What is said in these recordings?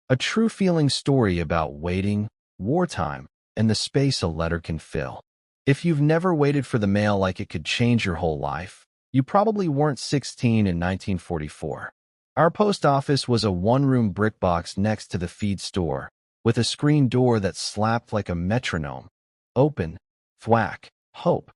A true feeling story about waiting, wartime, and the space a letter can fill. If you've never waited for the mail like it could change your whole life, you probably weren't 16 in 1944. Our post office was a one-room brick box next to the feed store, with a screen door that slapped like a metronome. Open, thwack, hope.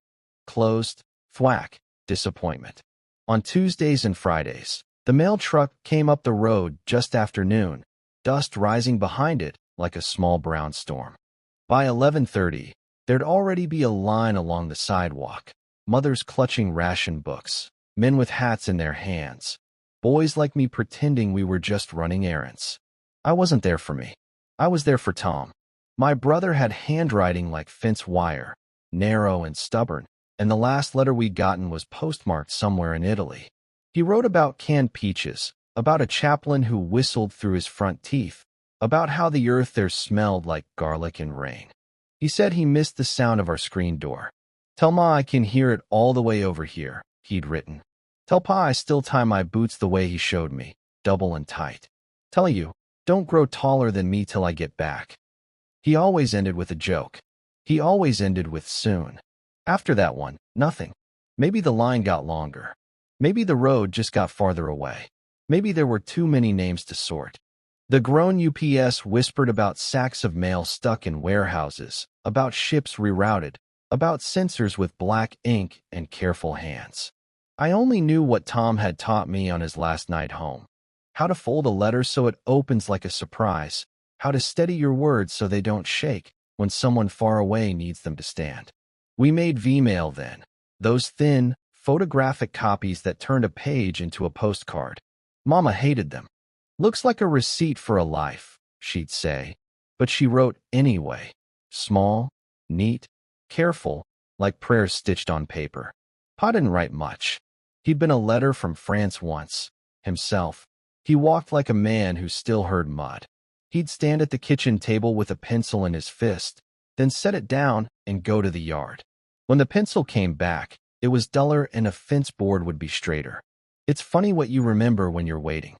Closed, thwack, disappointment. On Tuesdays and Fridays, the mail truck came up the road just after noon, dust rising behind it like a small brown storm. By 11:30, there'd already be a line along the sidewalk, mothers clutching ration books, men with hats in their hands, boys like me pretending we were just running errands. I wasn't there for me. I was there for Tom. My brother had handwriting like fence wire, narrow and stubborn, and the last letter we'd gotten was postmarked somewhere in Italy. He wrote about canned peaches, about a chaplain who whistled through his front teeth, about how the earth there smelled like garlic and rain. He said he missed the sound of our screen door. "Tell Ma I can hear it all the way over here," he'd written. "Tell Pa I still tie my boots the way he showed me, double and tight. Tell you, don't grow taller than me till I get back." He always ended with a joke. He always ended with soon. After that one, nothing. Maybe the line got longer. Maybe the road just got farther away. Maybe there were too many names to sort. The grown UPS whispered about sacks of mail stuck in warehouses, about ships rerouted, about censors with black ink and careful hands. I only knew what Tom had taught me on his last night home. How to fold a letter so it opens like a surprise. How to steady your words so they don't shake when someone far away needs them to stand. We made V-mail then. Those thin, photographic copies that turned a page into a postcard. Mama hated them. "Looks like a receipt for a life," she'd say. But she wrote anyway. Small, neat, careful, like prayers stitched on paper. Pa didn't write much. He'd been a letter from France once. Himself. He walked like a man who still heard mud. He'd stand at the kitchen table with a pencil in his fist, then set it down and go to the yard. When the pencil came back, it was duller and a fence board would be straighter. It's funny what you remember when you're waiting.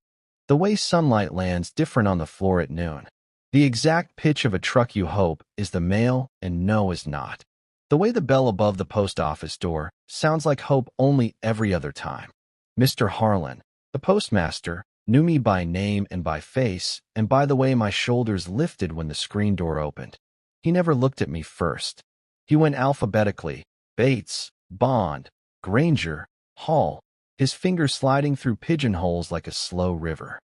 The way sunlight lands different on the floor at noon. The exact pitch of a truck you hope is the mail and no is not. The way the bell above the post office door sounds like hope only every other time. Mr. Harlan, the postmaster, knew me by name and by face and by the way my shoulders lifted when the screen door opened. He never looked at me first. He went alphabetically: Bates, Bond, Granger, Hall, his fingers sliding through pigeonholes like a slow river.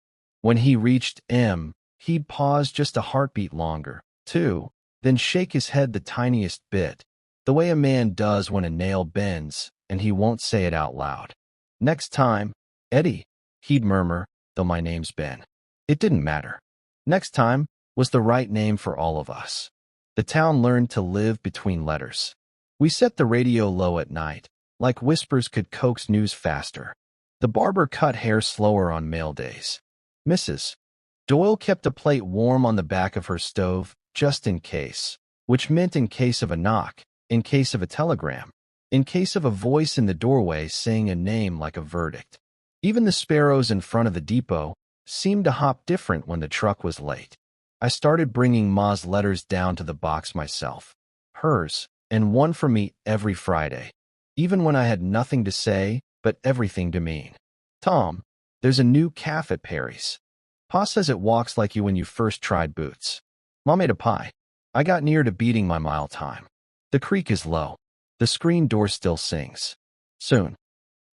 When he reached M, he'd pause just a heartbeat longer, too, then shake his head the tiniest bit, the way a man does when a nail bends, and he won't say it out loud. "Next time, Eddie," he'd murmur, though my name's Ben. It didn't matter. Next time was the right name for all of us. The town learned to live between letters. We set the radio low at night, like whispers could coax news faster. The barber cut hair slower on mail days. Mrs. Doyle kept a plate warm on the back of her stove, just in case, which meant in case of a knock, in case of a telegram, in case of a voice in the doorway saying a name like a verdict. Even the sparrows in front of the depot seemed to hop different when the truck was late. I started bringing Ma's letters down to the box myself. Hers, and one for me every Friday. Even when I had nothing to say, but everything to mean. "Tom, there's a new calf at Perry's. Pa says it walks like you when you first tried boots. Ma made a pie. I got near to beating my mile time. The creek is low. The screen door still sings. Soon."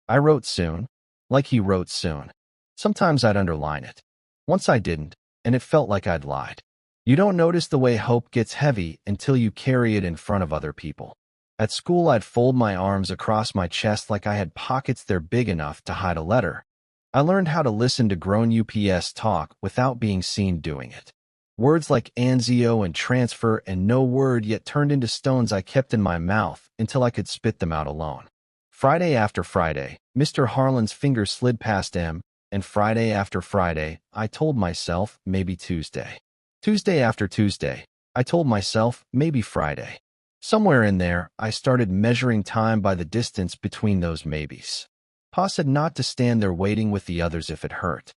I wrote soon, like he wrote soon. Sometimes I'd underline it. Once I didn't, and it felt like I'd lied. You don't notice the way hope gets heavy until you carry it in front of other people. At school, I'd fold my arms across my chest like I had pockets there big enough to hide a letter. I learned how to listen to grown UPS talk without being seen doing it. Words like anzio and transfer and no word yet turned into stones I kept in my mouth until I could spit them out alone. Friday after Friday, Mr. Harlan's fingers slid past M, and Friday after Friday, I told myself maybe Tuesday. Tuesday after Tuesday, I told myself maybe Friday. Somewhere in there, I started measuring time by the distance between those maybes. Pa said not to stand there waiting with the others if it hurt.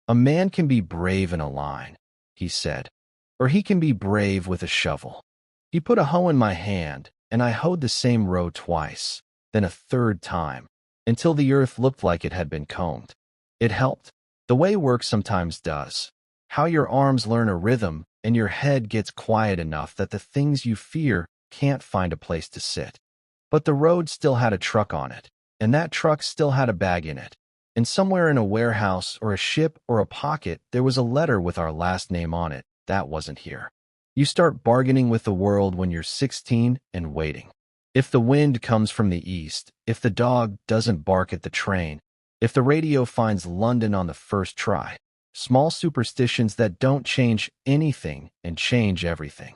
A man can be brave in a line. he said. Or he can be brave with a shovel. He put a hoe in my hand, and I hoed the same row twice, then a third time, until the earth looked like it had been combed. It helped. The way work sometimes does. How your arms learn a rhythm, and your head gets quiet enough that the things you fear can't find a place to sit. But the road still had a truck on it, and that truck still had a bag in it. And somewhere in a warehouse or a ship or a pocket, there was a letter with our last name on it. That wasn't here. You start bargaining with the world when you're 16 and waiting. If the wind comes from the east, if the dog doesn't bark at the train, if the radio finds London on the first try, small superstitions that don't change anything and change everything.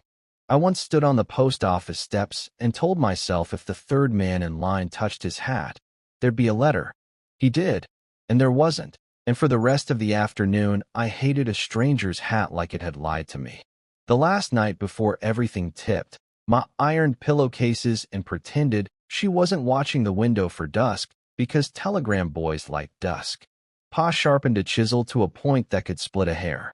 I once stood on the post office steps and told myself if the third man in line touched his hat, there'd be a letter. He did, and there wasn't. And for the rest of the afternoon, I hated a stranger's hat like it had lied to me. The last night before everything tipped, Ma ironed pillowcases and pretended she wasn't watching the window for dusk because telegram boys like dusk. Pa sharpened a chisel to a point that could split a hair.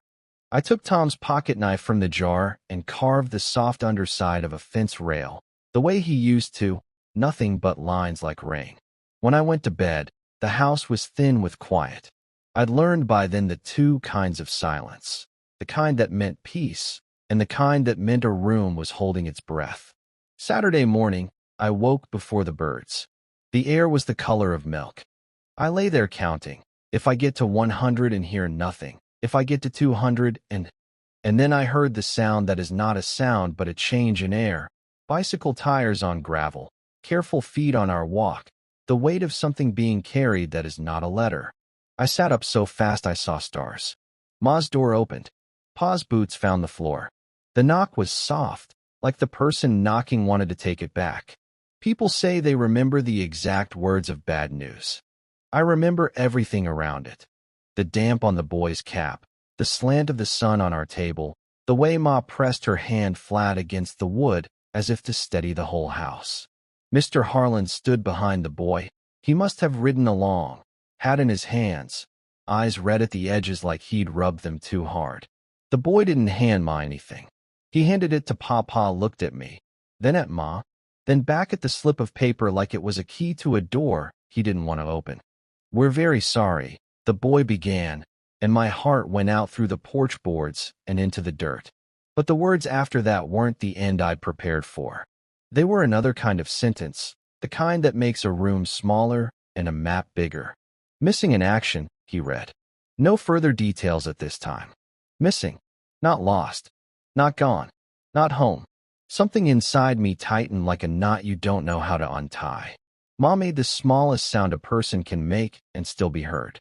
I took Tom's pocket knife from the jar and carved the soft underside of a fence rail, the way he used to, nothing but lines like rain. When I went to bed, the house was thin with quiet. I'd learned by then the two kinds of silence, the kind that meant peace, and the kind that meant a room was holding its breath. Saturday morning, I woke before the birds. The air was the color of milk. I lay there counting. If I get to 100 and hear nothing, if I get to 200 and then I heard the sound that is not a sound but a change in air, bicycle tires on gravel, careful feet on our walk, the weight of something being carried that is not a letter. I sat up so fast I saw stars. Ma's door opened. Pa's boots found the floor. The knock was soft, like the person knocking wanted to take it back. People say they remember the exact words of bad news. I remember everything around it. The damp on the boy's cap, the slant of the sun on our table, the way Ma pressed her hand flat against the wood as if to steady the whole house. Mr. Harlan stood behind the boy. He must have ridden along, hat in his hands, eyes red at the edges like he'd rubbed them too hard. The boy didn't hand Ma anything. He handed it to Papa, looked at me, then at Ma, then back at the slip of paper like it was a key to a door he didn't want to open. "We're very sorry," the boy began, and my heart went out through the porch boards and into the dirt. But the words after that weren't the end I'd prepared for. They were another kind of sentence, the kind that makes a room smaller and a map bigger. "Missing in action," he read. "No further details at this time. Missing. Not lost. Not gone. Not home." Something inside me tightened like a knot you don't know how to untie. Ma made the smallest sound a person can make and still be heard.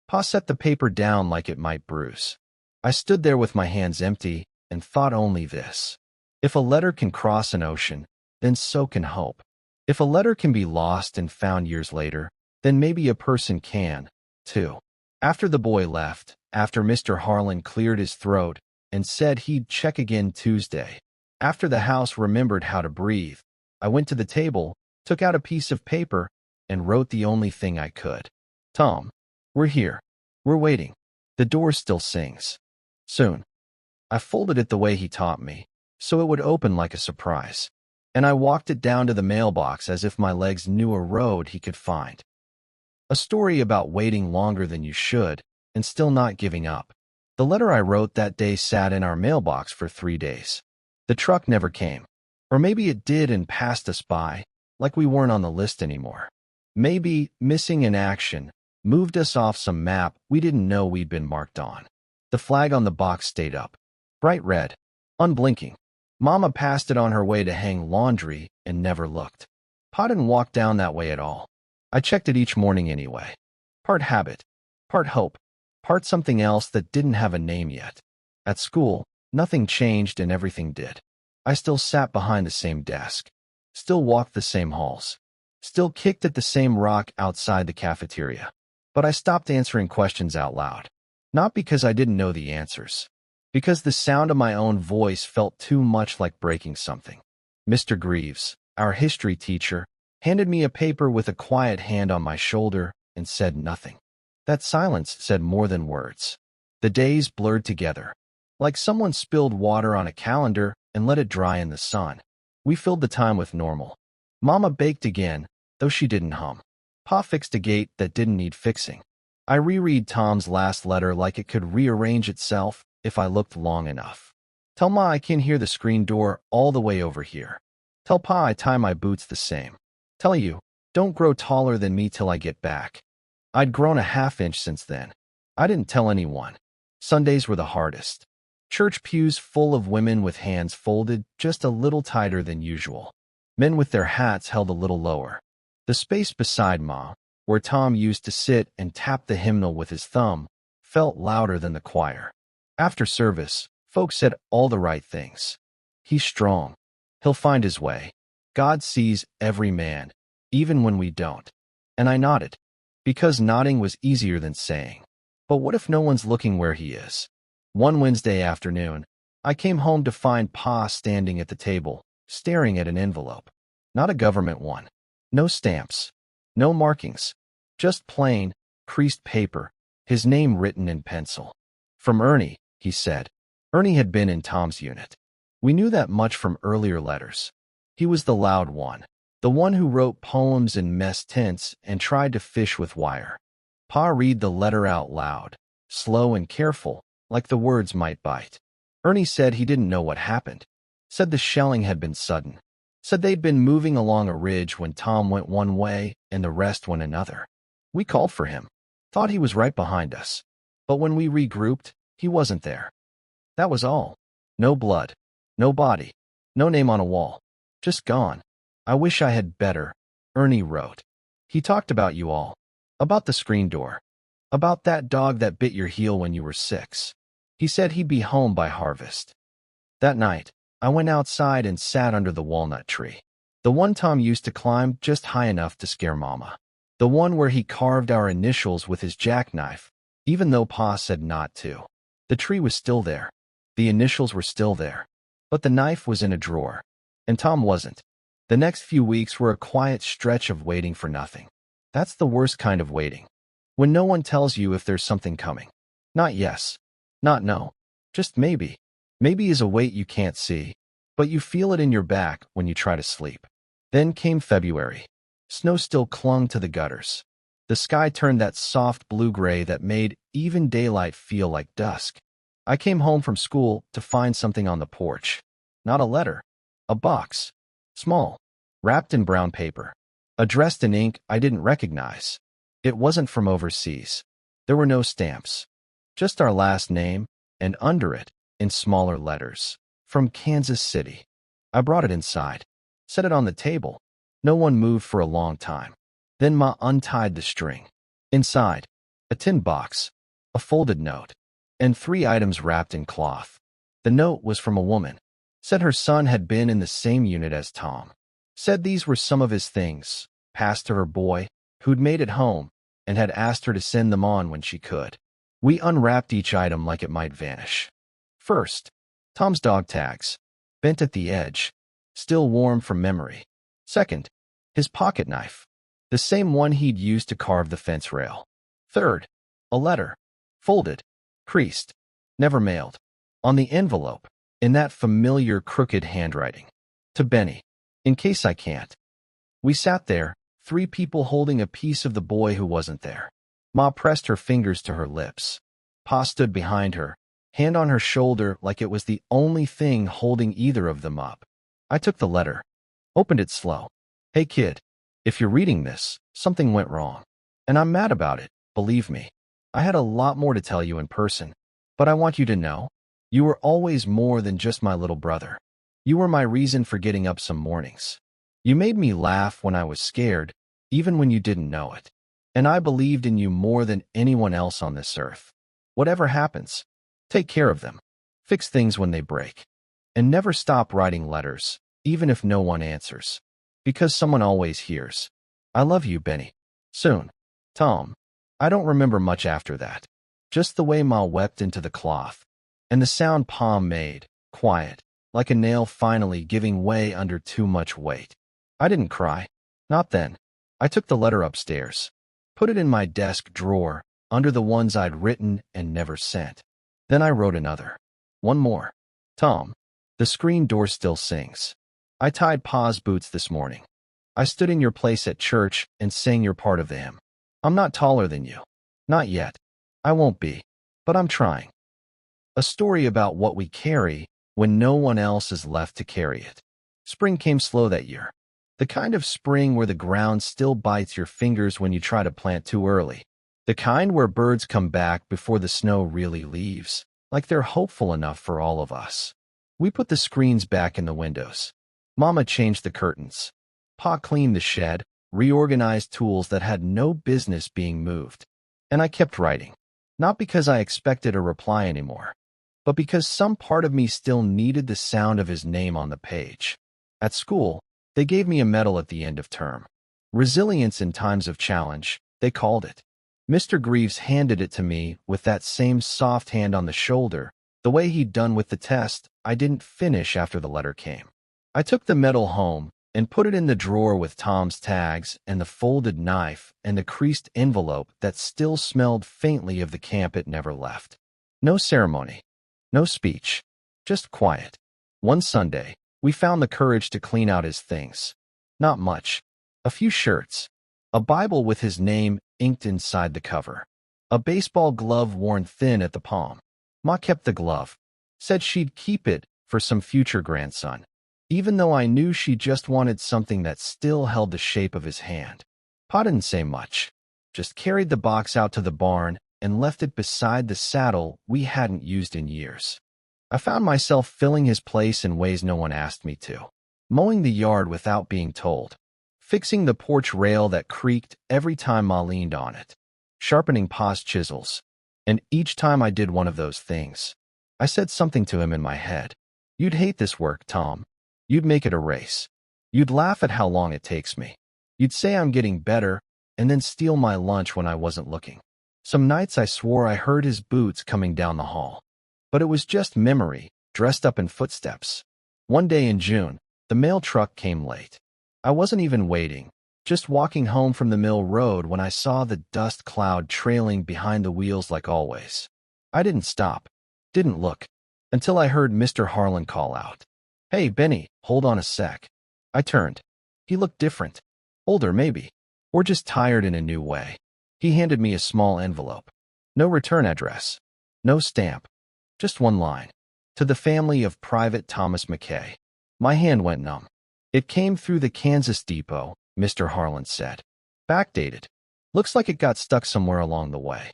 Pa set the paper down like it might bruise. I stood there with my hands empty and thought only this. If a letter can cross an ocean, then so can hope. If a letter can be lost and found years later, then maybe a person can, too. After the boy left, after Mr. Harlan cleared his throat and said he'd check again Tuesday, after the house remembered how to breathe, I went to the table, took out a piece of paper, and wrote the only thing I could. "Tom, we're here. We're waiting. The door still sings. Soon." I folded it the way he taught me, so it would open like a surprise, and I walked it down to the mailbox as if my legs knew a road he could find. A story about waiting longer than you should and still not giving up. The letter I wrote that day sat in our mailbox for 3 days. The truck never came. Or maybe it did and passed us by, like we weren't on the list anymore. Maybe missing in action moved us off some map we didn't know we'd been marked on. The flag on the box stayed up, bright red, unblinking. Mama passed it on her way to hang laundry and never looked. Pa didn't walk down that way at all. I checked it each morning anyway. Part habit, part hope, part something else that didn't have a name yet. At school, nothing changed and everything did. I still sat behind the same desk, still walked the same halls, still kicked at the same rock outside the cafeteria. But I stopped answering questions out loud. Not because I didn't know the answers, because the sound of my own voice felt too much like breaking something. Mr. Greaves, our history teacher, handed me a paper with a quiet hand on my shoulder and said nothing. That silence said more than words. The days blurred together. like someone spilled water on a calendar and let it dry in the sun. We filled the time with normal. Mama baked again, though she didn't hum. Pa fixed a gate that didn't need fixing. I reread Tom's last letter like it could rearrange itself if I looked long enough. Tell Ma I can hear the screen door all the way over here. Tell Pa I tie my boots the same. Tell you, don't grow taller than me till I get back. I'd grown a half-inch since then. I didn't tell anyone. Sundays were the hardest. Church pews full of women with hands folded just a little tighter than usual. Men with their hats held a little lower. The space beside Ma, where Tom used to sit and tap the hymnal with his thumb, felt louder than the choir. After service, folks said all the right things. He's strong. He'll find his way. God sees every man, even when we don't. And I nodded, because nodding was easier than saying. But what if no one's looking where he is? One Wednesday afternoon, I came home to find Pa standing at the table, staring at an envelope. Not a government one. No stamps. No markings. Just plain, creased paper, his name written in pencil. From Ernie, he said. Ernie had been in Tom's unit. We knew that much from earlier letters. He was the loud one, the one who wrote poems in mess tints and tried to fish with wire. Pa read the letter out loud, slow and careful, like the words might bite. Ernie said he didn't know what happened. Said the shelling had been sudden. Said they'd been moving along a ridge when Tom went one way and the rest went another. We called for him. Thought he was right behind us. But when we regrouped, he wasn't there. That was all. No blood. No body. No name on a wall. Just gone. I wish I had better, Ernie wrote. He talked about you all. About the screen door. About that dog that bit your heel when you were 6. He said he'd be home by harvest. That night, I went outside and sat under the walnut tree. The one Tom used to climb just high enough to scare Mama. The one where he carved our initials with his jackknife, even though Pa said not to. The tree was still there. The initials were still there. But the knife was in a drawer. And Tom wasn't. The next few weeks were a quiet stretch of waiting for nothing. That's the worst kind of waiting. When no one tells you if there's something coming. Not yes. Not no. Just maybe. Maybe is a weight you can't see, but you feel it in your back when you try to sleep. Then came February. Snow still clung to the gutters. The sky turned that soft blue-gray that made even daylight feel like dusk. I came home from school to find something on the porch. Not a letter. A box. Small. Wrapped in brown paper. Addressed in ink I didn't recognize. It wasn't from overseas. There were no stamps. Just our last name, and under it, in smaller letters, from Kansas City. I brought it inside. Set it on the table. No one moved for a long time. Then Ma untied the string. Inside, a tin box, a folded note, and 3 items wrapped in cloth. The note was from a woman. Said her son had been in the same unit as Tom. Said these were some of his things, passed to her boy, who'd made it home, and had asked her to send them on when she could. We unwrapped each item like it might vanish. First, Tom's dog tags, bent at the edge, still warm from memory. Second, his pocket knife, the same one he'd used to carve the fence rail. Third, a letter, folded, creased, never mailed, on the envelope, in that familiar crooked handwriting. To Benny, in case I can't. We sat there, 3 people holding a piece of the boy who wasn't there. Ma pressed her fingers to her lips. Pa stood behind her, hand on her shoulder like it was the only thing holding either of them up. I took the letter, opened it slow. Hey kid, if you're reading this, something went wrong. And I'm mad about it, believe me. I had a lot more to tell you in person, but I want you to know, you were always more than just my little brother. You were my reason for getting up some mornings. You made me laugh when I was scared, even when you didn't know it. And I believed in you more than anyone else on this earth. Whatever happens, take care of them. Fix things when they break. And never stop writing letters, even if no one answers. Because someone always hears. I love you, Benny. Soon. Tom. I don't remember much after that. Just the way Ma wept into the cloth. And the sound Pa made, quiet, like a nail finally giving way under too much weight. I didn't cry. Not then. I took the letter upstairs. Put it in my desk drawer, under the ones I'd written and never sent. Then I wrote another. One more. Tom. The screen door still sings. I tied Pa's boots this morning. I stood in your place at church and sang your part of the hymn. I'm not taller than you. Not yet. I won't be. But I'm trying. A story about what we carry when no one else is left to carry it. Spring came slow that year. The kind of spring where the ground still bites your fingers when you try to plant too early. The kind where birds come back before the snow really leaves, like they're hopeful enough for all of us. We put the screens back in the windows. Mama changed the curtains. Pa cleaned the shed, reorganized tools that had no business being moved. And I kept writing. Not because I expected a reply anymore, but because some part of me still needed the sound of his name on the page. At school, they gave me a medal at the end of term. Resilience in times of challenge, they called it. Mr. Greaves handed it to me with that same soft hand on the shoulder, the way he'd done with the test I didn't finish after the letter came. I took the medal home and put it in the drawer with Tom's tags and the folded knife and the creased envelope that still smelled faintly of the camp it never left. No ceremony, no speech, just quiet. One Sunday, we found the courage to clean out his things. Not much. A few shirts. A Bible with his name inked inside the cover. A baseball glove worn thin at the palm. Ma kept the glove. Said she'd keep it for some future grandson, even though I knew she just wanted something that still held the shape of his hand. Pa didn't say much. Just carried the box out to the barn and left it beside the saddle we hadn't used in years. I found myself filling his place in ways no one asked me to. Mowing the yard without being told. Fixing the porch rail that creaked every time Ma leaned on it. Sharpening Pa's chisels. And each time I did one of those things, I said something to him in my head. You'd hate this work, Tom. You'd make it a race. You'd laugh at how long it takes me. You'd say I'm getting better and then steal my lunch when I wasn't looking. Some nights I swore I heard his boots coming down the hall. But it was just memory, dressed up in footsteps. One day in June, the mail truck came late. I wasn't even waiting, just walking home from the mill road when I saw the dust cloud trailing behind the wheels like always. I didn't stop, didn't look, until I heard Mr. Harlan call out. Hey, Benny, hold on a sec. I turned. He looked different. Older, maybe. Or just tired in a new way. He handed me a small envelope. No return address. No stamp. Just one line. To the family of Private Thomas McKay. My hand went numb. It came through the Kansas depot, Mr. Harlan said. Backdated. Looks like it got stuck somewhere along the way.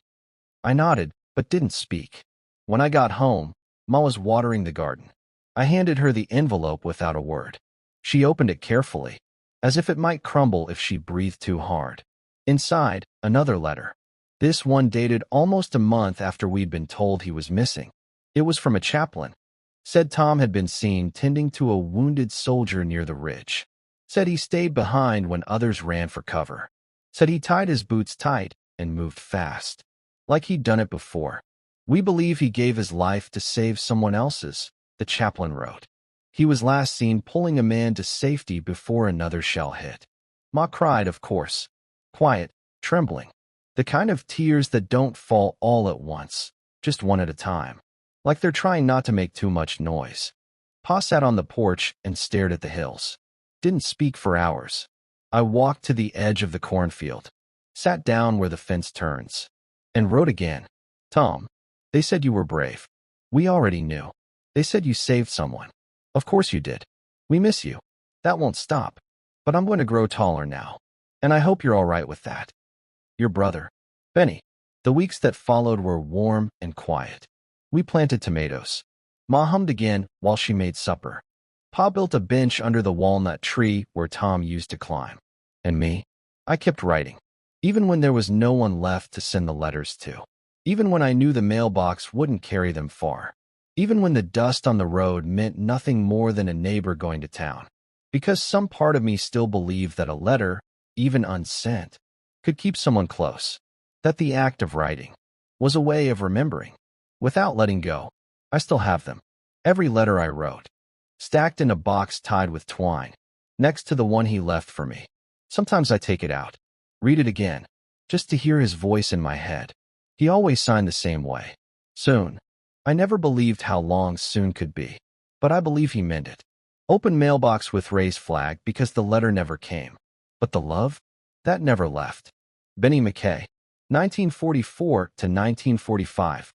I nodded, but didn't speak. When I got home, Ma was watering the garden. I handed her the envelope without a word. She opened it carefully, as if it might crumble if she breathed too hard. Inside, another letter. This one dated almost a month after we'd been told he was missing. It was from a chaplain. Said Tom had been seen tending to a wounded soldier near the ridge. Said he stayed behind when others ran for cover. Said he tied his boots tight and moved fast. Like he'd done it before. We believe he gave his life to save someone else's, the chaplain wrote. He was last seen pulling a man to safety before another shell hit. Ma cried, of course. Quiet, trembling. The kind of tears that don't fall all at once, just one at a time. Like they're trying not to make too much noise. Pa sat on the porch and stared at the hills. Didn't speak for hours. I walked to the edge of the cornfield, sat down where the fence turns, and wrote again. Tom, they said you were brave. We already knew. They said you saved someone. Of course you did. We miss you. That won't stop. But I'm going to grow taller now. And I hope you're all right with that. Your brother, Benny. The weeks that followed were warm and quiet. We planted tomatoes. Ma hummed again while she made supper. Pa built a bench under the walnut tree where Tom used to climb. And me? I kept writing. Even when there was no one left to send the letters to. Even when I knew the mailbox wouldn't carry them far. Even when the dust on the road meant nothing more than a neighbor going to town. Because some part of me still believed that a letter, even unsent, could keep someone close. That the act of writing was a way of remembering. Without letting go, I still have them. Every letter I wrote. Stacked in a box tied with twine, next to the one he left for me. Sometimes I take it out, read it again, just to hear his voice in my head. He always signed the same way. Soon. I never believed how long soon could be, but I believe he meant it. Open mailbox with raised flag because the letter never came. But the love? That never left. Benny McKay, 1944 to 1945.